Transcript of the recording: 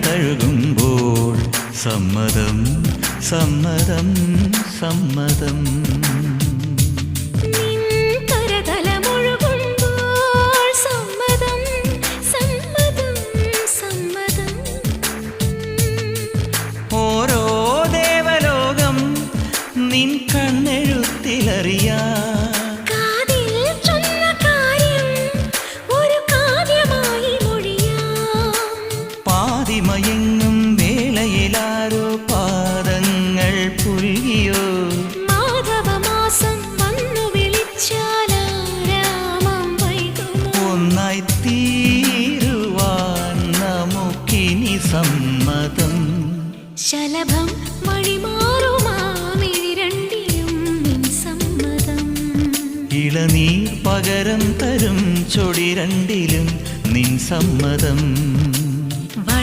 തഴുകുമ്പോൾ സമ്മതം സമ്മതം സമ്മതം. ഓരോ ദേവലോകം നിൻ കണ്ണെഴുത്തിലറിയാ പാതിമയങ്ങും വേളയിലാരോ പാദങ്ങൾ പുൽകിയോ മാധവമാസം വന്നു വിളിച്ചാലാരാമം വൈകുമോ ഒന്നായി തീരുവാൻ നമുക്കിനി സമ്മതം. ശലഭം വഴിമാറുമാമിരണ്ടിലും നിൻ സമ്മതം. ഇളനീർ പകരം തരും ചൊടി രണ്ടിലും നിൻ സമ്മതം.